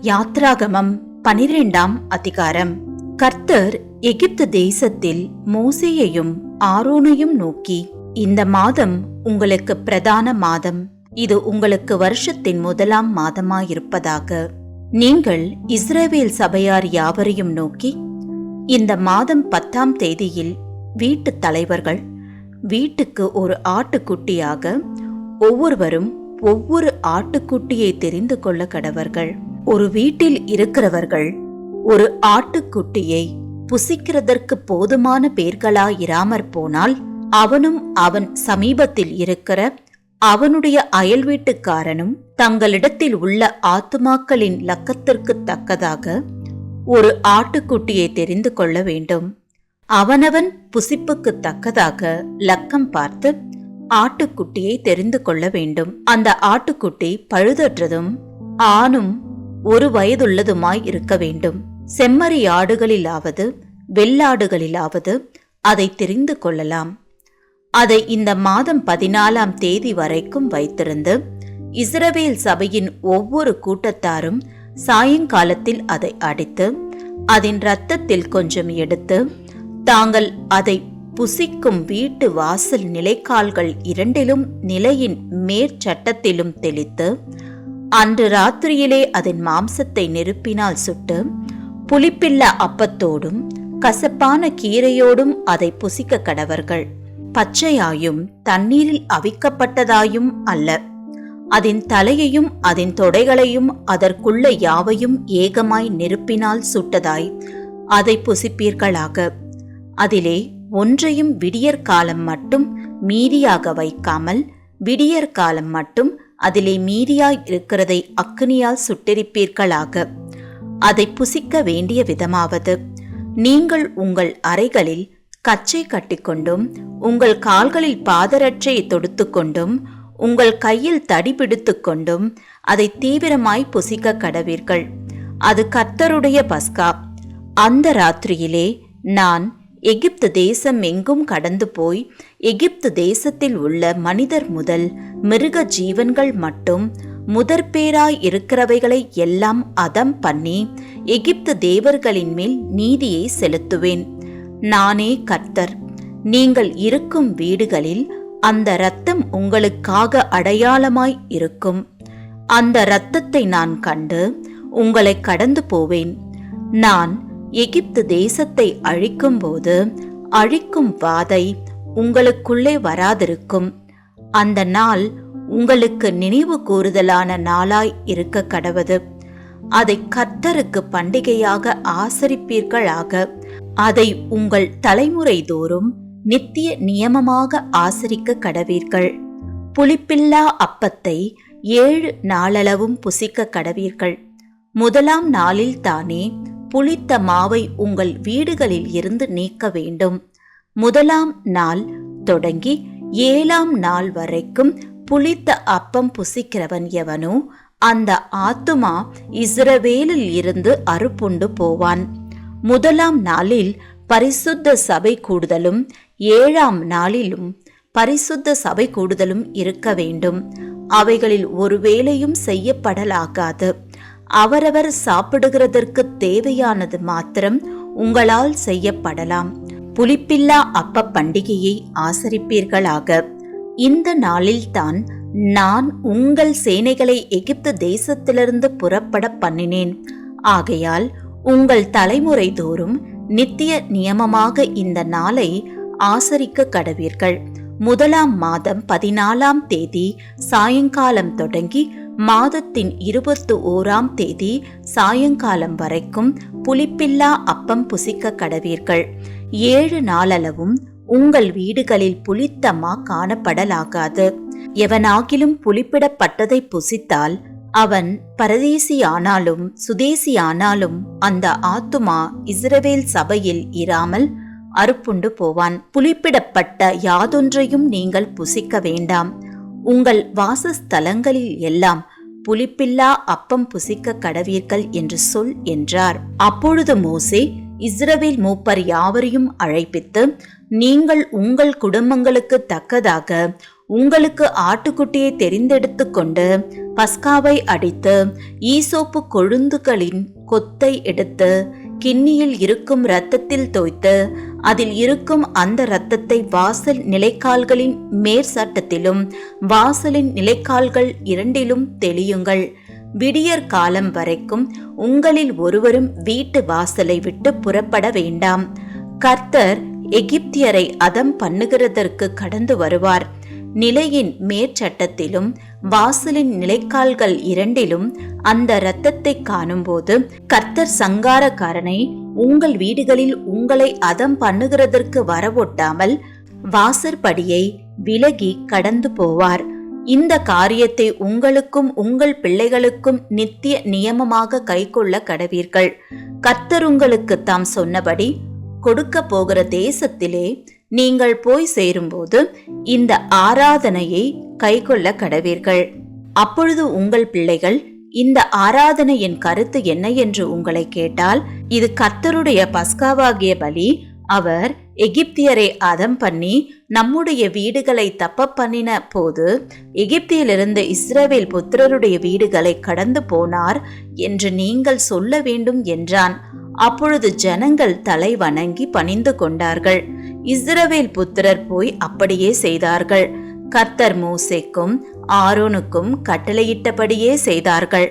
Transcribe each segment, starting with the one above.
யாத்ராகமம் 12ஆம் அதிகாரம். கர்த்தர் எகிப்து தேசத்தில் மோசேயையும் ஆரோனையும் நோக்கி, இந்த மாதம் உங்களுக்கு பிரதான மாதம், இது உங்களுக்கு வருஷத்தின் முதலாம் மாதமாயிருப்பதாக. நீங்கள் இஸ்ரவேல் சபையார் யாவரையும் நோக்கி, இந்த மாதம் 10ஆம் தேதியில் வீட்டு தலைவர்கள் வீட்டுக்கு ஒரு ஆட்டுக்குட்டியாக ஒவ்வொருவரும் ஒவ்வொரு ஆட்டுக்குட்டியை தெரிந்து கொள்ள கடவர்கள். ஒரு வீட்டில் இருக்கிறவர்கள் ஒரு ஆட்டுக்குட்டியை புசிக்கிறதற்கு போதுமான பேர்களாயிராமற் போனால், அவனும் அவன் சமீபத்தில் இருக்கிற அவனுடைய அயல் வீட்டுக்காரனும் தங்களிடத்தில் உள்ள ஆத்துமாக்களின் லக்கத்திற்கு தக்கதாக ஒரு ஆட்டுக்குட்டியை தெரிந்து கொள்ள வேண்டும். அவனவன் புசிப்புக்கு தக்கதாக லக்கம் பார்த்து ஆட்டுக்குட்டியை தெரிந்து கொள்ள வேண்டும். அந்த ஆட்டுக்குட்டி பழுதற்றதும் ஆணும் 1 வயதுள்ளதுமாய் இருக்க வேண்டும். செம்மறி ஆடுகளிலாவது வெள்ளாடுகளிலாவது அதை தெரிந்து கொள்ளலாம். அதை இந்த மாதம் 14ஆம் தேதி வரைக்கும் வைத்திருந்து இஸ்ரவேல் சபையின் ஒவ்வொரு கூட்டத்தாரும் சாயங்காலத்தில் அதை அடித்து அதன் இரத்தத்தில் கொஞ்சம் எடுத்து தாங்கள் அதை புசிக்கும் வீட்டு வாசல் நிலைக்கால்கள் 2லும் நிலையின் மேற்சட்டத்திலும் தெளித்து அன்று ராத்திரியிலே அதன் மாம்சத்தை நெருப்பினால் சுட்டு புளிப்பில்லா அப்பத்தோடும் கசப்பான கீரையோடும் அதை புசிக்க கடவர்கள். பச்சையாயும் தண்ணீரில் அவிக்கப்பட்டதாயும் அல்ல. அதன் தலையையும் அதன் தொடைகளையும் அதற்குள்ள யாவையும் ஏகமாய் நெருப்பினால் சுட்டதாய் அதை புசிப்பீர்களாக. அதிலே ஒன்றையும் விடியற்காலம் மட்டும் மீதியாக வைக்காமல், விடியற்காலம் மட்டும் அதிலே மீதியாய் இருக்கிறதை அக்கினியால் சுட்டெரிப்பீர்களாக. அதை புசிக்க வேண்டிய விதமாவது, நீங்கள் உங்கள் அறைகளில் கச்சை கட்டிக்கொண்டும் உங்கள் கால்களில் பாதரட்சையை தொடுத்து கொண்டும் உங்கள் கையில் தடி பிடித்து கொண்டும் அதை தீவிரமாய் புசிக்க கடவீர்கள். அது கர்த்தருடைய பஸ்கா. அந்த ராத்திரியிலே நான் எகிப்து தேசம் எங்கும் கடந்து போய் எகிப்து தேசத்தில் உள்ள மனிதர் முதல் மிருக ஜீவன்கள் மட்டும் முதற்பேராய் இருக்கிறவைகளை எல்லாம் அதம் பண்ணி எகிப்து தேவர்களின் மேல் நீதியை செலுத்துவேன். நானே கர்த்தர். நீங்கள் இருக்கும் வீடுகளில் அந்த இரத்தம் உங்களுக்காக அடையாளமாய் இருக்கும். அந்த இரத்தத்தை நான் கண்டு உங்களை கடந்து போவேன். நான் எகிப்து தேசத்தை அழிக்கும்போது அழிக்கும் வாதை உங்களுக்குள்ளே வராதிருக்கும். அந்த நாள் உங்களுக்கு நினைவு கூறுதலான நாளாய் இருக்க கடவது. அதை கர்த்தருக்கு பண்டிகையாக ஆசரிப்பீர்களாக. அதை உங்கள் தலைமுறை தோறும் நித்திய நியமமாக ஆசரிக்க கடவீர்கள். புளிப்பில்லா அப்பத்தை 7 நாளளவும் புசிக்க கடவீர்கள். முதலாம் நாளில் தானே புளித்த மாவை உங்கள் வீடுகளில் இருந்து நீக்க வேண்டும். முதலாம் நாள் தொடங்கி 7ஆம் நாள் வரைக்கும் புளித்த அப்பம் புசிக்கிறவன் எவனோ அந்த ஆத்துமா இஸ்ரவேலில் இருந்து அறுப்புண்டு போவான். முதலாம் நாளில் பரிசுத்த சபை கூடுதலும் 7ஆம் நாளிலும் பரிசுத்த சபை கூடுதலும் இருக்க வேண்டும். அவைகளில் ஒரு வேளையும் செய்யப்படலாகாது. அவரவர் சாப்பிடுகிறதற்கு தேவையானது மாத்திரம் உங்களால் செய்யப்படலாம். புளிப்பில்லா அப்ப பண்டிகையை ஆசரிப்பீர்களாக. இந்த நாளில்தான் நான் உங்கள் சேனைகளை எகிப்து தேசத்திலிருந்து புறப்பட பண்ணினேன். ஆகையால் உங்கள் தலைமுறை தோறும் நித்திய நியமமாக இந்த நாளை ஆசரிக்க கடவீர்கள். முதலாம் மாதம் 14ஆம் தேதி சாயங்காலம் தொடங்கி மாதத்தின் 21ஆம் தேதி சாயங்காலம் வரைக்கும் புளிப்பில்லா அப்பம் புசிக்க கடவீர்கள். 7 நாளளவும் உங்கள் வீடுகளில் புளித்தமா காணப்படலாகாது. எவனாகிலும் புளிப்பிடப்பட்டதை புசித்தால் அவன் பரதேசியானாலும் சுதேசியானாலும் அந்த ஆத்துமா இஸ்ரவேல் சபையில் இராமல் அறுப்புண்டு போவான். புளிப்பிடப்பட்ட யாதொன்றையும் நீங்கள் புசிக்க வேண்டாம். உங்கள் வாசஸ்தலங்களில் எல்லாம் புளிப்பில்லா அப்பம் புசிக்க கடவீர்கள் என்று சொல் என்றார். அப்பொழுது மோசே இஸ்ரவேல் மூப்பர் யாவரையும் அழைப்பித்து, நீங்கள் உங்கள் குடும்பங்களுக்கு தக்கதாக உங்களுக்கு ஆட்டுக்குட்டியை தெரிந்தெடுத்து கொண்டு பஸ்காவை அடித்து ஈசோப்பு கொழுந்துகளின் கொத்தை எடுத்து கிண்ணியில் இருக்கும் இரத்தத்தில் தோய்த்து அதில் இருக்கும் அந்த இரத்தத்தை வாசல் நிலைக்கால்களின் மேற்சட்டத்திலும் வாசலின் நிலைக்கால்கள் இரண்டிலும் தெளியுங்கள். விடியற் காலம் வரைக்கும் உங்களில் ஒருவரும் வீட்டு வாசலை விட்டு புறப்பட வேண்டாம். கர்த்தர் எகிப்தியரை அதம் பண்ணுகிறதற்கு கடந்து வருவார். நிலையின் மேற்சட்டத்திலும் வாசலின் நிலைக்கால்கள் இரண்டிலும் அந்த இரத்தத்தை காணும்போது கர்த்தர் சங்காரக்காரனை உங்கள் வீடுகளில் உங்களை அதம் பண்ணுகிறதற்கு வரவொட்டாமல் வாசற்படியை விலகி கடந்து போவார். இந்த காரியத்தை உங்களுக்கும் உங்கள் பிள்ளைகளுக்கும் நித்திய நியமமாக கைக்கொள்ள கடவீர்கள். கர்த்தர் உங்களுக்கு தாம் சொன்னபடி கொடுக்க போகிற தேசத்திலே நீங்கள் போய் சேரும்போது இந்த ஆராதனையை கைக்கொள்ள கடவீர்கள். அப்பொழுது உங்கள் பிள்ளைகள், இந்த ஆராதனையின் கருத்து என்ன என்று உங்களை கேட்டால், இது கர்த்தருடைய பஸ்காவாகிய பலி. அவர் எகிப்தியரை அதம் பண்ணி நம்முடைய வீடுகளை தப்ப பண்ணின போது எகிப்தியிலிருந்து இஸ்ரவேல் புத்திரருடைய வீடுகளை கடந்து போனார் என்று நீங்கள் சொல்ல வேண்டும் என்றான். அப்பொழுது ஜனங்கள் தலை வணங்கி பணிந்து கொண்டார்கள். இஸ்ரவேல் புத்திரர் போய் அப்படியே செய்தார்கள். கர்த்தர் மோசேக்கும் ஆரோனுக்கும் கட்டளையிட்டபடியே செய்தார்கள்.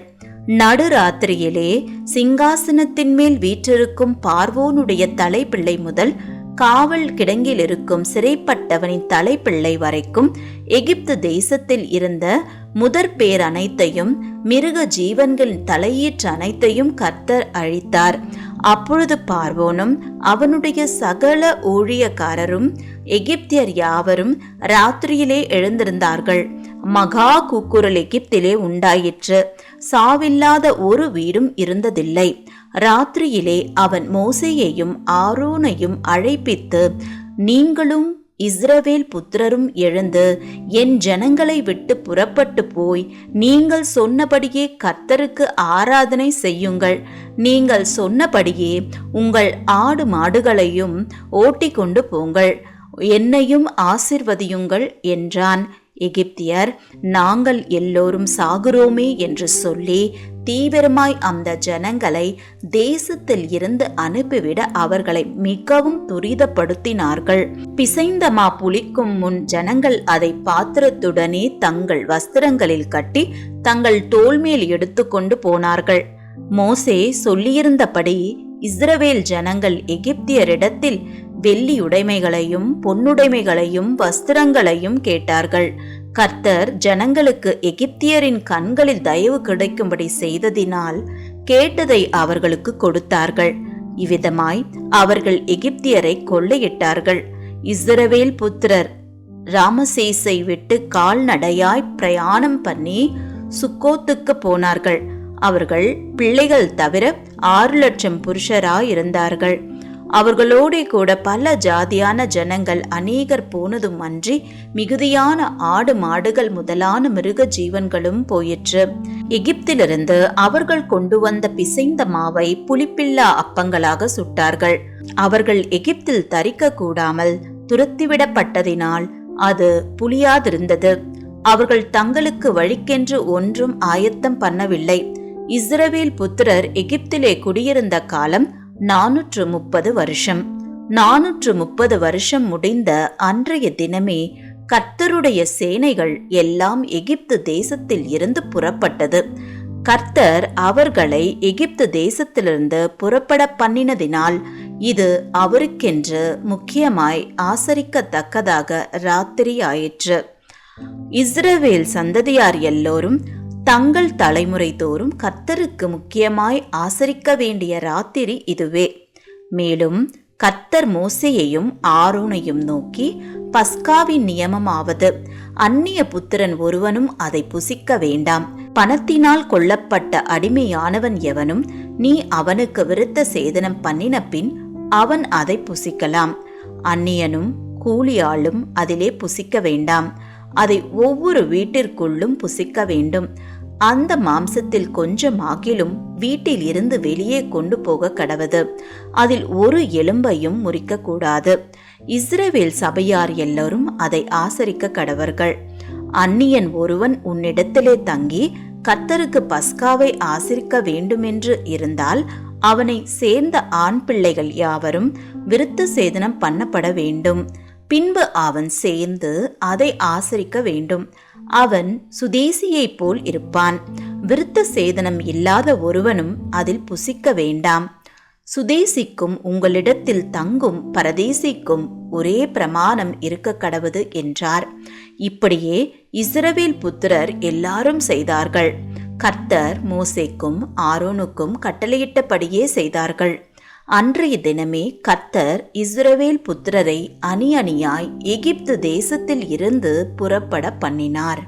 நடுராத்திரியிலே சிங்காசனத்தின் மேல் வீற்றிருக்கும் பார்வோனுடைய தலைப்பிள்ளை முதல் காவல் கிடங்கில் இருக்கும் சிறைப்பட்டவனின் தலைப்பிள்ளை வரைக்கும் எகிப்து தேசத்தில் இருந்த முதற் பேர் அனைத்தையும் மிருக ஜீவன்களின் தலையீற்று அனைத்தையும் கர்த்தர் அழித்தார். அப்பொழுது பார்வோனும் அவனுடைய சகல ஊழியக்காரரும் எகிப்தியர் யாவரும் ராத்திரியிலே எழுந்திருந்தார்கள். மகா கூக்குரல் எகிப்திலே உண்டாயிற்று. சாவில்லாத ஒரு வீடும் இருந்ததில்லை. ராத்திரியிலே அவன் மோசேயையும் ஆரோனையும் அழைப்பித்து, நீங்களும் இஸ்ரவேல் புத்திரரும் எழுந்து என் ஜனங்களை விட்டு புறப்பட்டு போய் நீங்கள் சொன்னபடியே கர்த்தருக்கு ஆராதனை செய்யுங்கள். நீங்கள் சொன்னபடியே உங்கள் ஆடு மாடுகளையும் ஓட்டிக்கொண்டு போங்கள், என்னையும் ஆசீர்வதியுங்கள் என்றான். எகிப்தியர், நாங்கள் எல்லோரும் சாகுறோமே என்று சொல்லி தீவிரமாய் அந்த ஜனங்களை தேசத்தில் இருந்து அனுப்பிவிட அவர்களை மிகவும் துரிதப்படுத்தினார்கள். பிசைந்த மா புளிக்கும் முன் ஜனங்கள் அதை பாத்திரத்துடனே தங்கள் வஸ்திரங்களில் கட்டி தங்கள் தோள்மேல் எடுத்துக்கொண்டு போனார்கள். மோசே சொல்லியிருந்தபடி இஸ்ரவேல் ஜனங்கள் எகிப்தியரிடத்தில் வெள்ளியுடைமைகளையும் பொன்னுடைமைகளையும் வஸ்திரங்களையும் கேட்டார்கள். கர்த்தர் ஜனங்களுக்கு எகிப்தியரின் கண்களில் தயவு கிடைக்கும்படி செய்ததினால் கேட்டதை அவர்களுக்கு கொடுத்தார்கள். இவ்விதமாய் அவர்கள் எகிப்தியரை கொள்ளையிட்டார்கள். இஸ்ரவேல் புத்திரர் ராமசேசை விட்டு கால்நடையாய் பிரயாணம் பண்ணி சுக்கோத்துக்கு போனார்கள். அவர்கள் பிள்ளைகள் தவிர 6,00,000 புருஷராயிருந்தார்கள். அவர்களோட கூட பல ஜாதியான ஜனங்கள் அநேகர் போனதும் அன்றி மிகுதியான ஆடு மாடுகள் முதலான மிருக ஜீவன்களும் போயிற்று. எகிப்திலிருந்து அவர்கள் கொண்டு வந்த பிசைந்த மாவை புளிப்பில்லா அப்பங்களாக சுட்டார்கள். அவர்கள் எகிப்தில் தரிக்க கூடாமல் துரத்திவிடப்பட்டதினால் அது புளியாதிருந்தது. அவர்கள் தங்களுக்கு வழிக்கென்று ஒன்றும் ஆயத்தம் பண்ணவில்லை. இஸ்ரவேல் புத்திரர் எகிப்திலே குடியிருந்த காலம் 430 வருஷம். 430 வருஷம் முடிந்த அன்றைய தினமே கர்த்தருடைய சேனைகள் எல்லாம் எகிப்து தேசத்தில் இருந்து புறப்பட்டது. கர்த்தர் அவர்களை எகிப்து தேசத்திலிருந்து புறப்பட பண்ணினதினால் இது அவருக்கென்று முக்கியமாய் ஆசரிக்கத்தக்கதாக ராத்திரி ஆயிற்று. இஸ்ரவேல் சந்ததியார் எல்லோரும் தங்கள் தலைமுறை தோறும் கர்த்தருக்கு முக்கியமாய் ஆசரிக்க வேண்டிய ராத்திரி இதுவே. மேலும் கர்த்தர் மோசேயையும் ஆரோனையும் நோக்கி, பஸ்காவின் நியமமாவது, அந்நிய புத்திரன் ஒருவனும் அதை புசிக்க வேண்டாம். பணத்தினால் கொல்லப்பட்ட அடிமையானவன் எவனும் நீ அவனுக்கு விருத்த சேதனம் பண்ணின பின் அவன் அதை புசிக்கலாம். அந்நியனும் கூலியாளும் அதிலே புசிக்க வேண்டாம். அதை ஒவ்வொரு வீட்டிற்குள்ளும் புசிக்க வேண்டும். அந்த மாம்சத்தில் கொஞ்சமாகிலும் வீட்டில் இருந்து வெளியே கொண்டு போக கடவது. அதில் ஒரு எலும்பையும் முறிக்க கூடாது. இஸ்ரவேல் சபையார் எல்லோரும் அதை ஆசரிக்க கடவர்கள். அந்நியன் ஒருவன் உன்னிடத்திலே தங்கி கர்த்தருக்கு பஸ்காவை ஆசரிக்க வேண்டுமென்று இருந்தால் அவனை சேர்ந்த ஆண் பிள்ளைகள் யாவரும் விருத்த சேதனம் பண்ணப்பட வேண்டும். பின்பு அவன் சேர்ந்து அதை ஆசரிக்க வேண்டும். அவன் சுதேசியைப் போல் இருப்பான். விருத்த சேதனம் இல்லாத ஒருவனும் அதில் புசிக்க வேண்டாம். சுதேசிக்கும் உங்களிடத்தில் தங்கும் பரதேசிக்கும் ஒரே பிரமாணம் இருக்க கடவுது என்றார். இப்படியே இஸ்ரவேல் புத்திரர் எல்லாரும் செய்தார்கள். கர்த்தர் மோசேக்கும் ஆரோனுக்கும் கட்டளையிட்டபடியே செய்தார்கள். அன்றைய தினமே கர்த்தர் இஸ்ரவேல் புத்திரரை அணி அணியாய் எகிப்து தேசத்தில் இருந்து புறப்பட பண்ணினார்.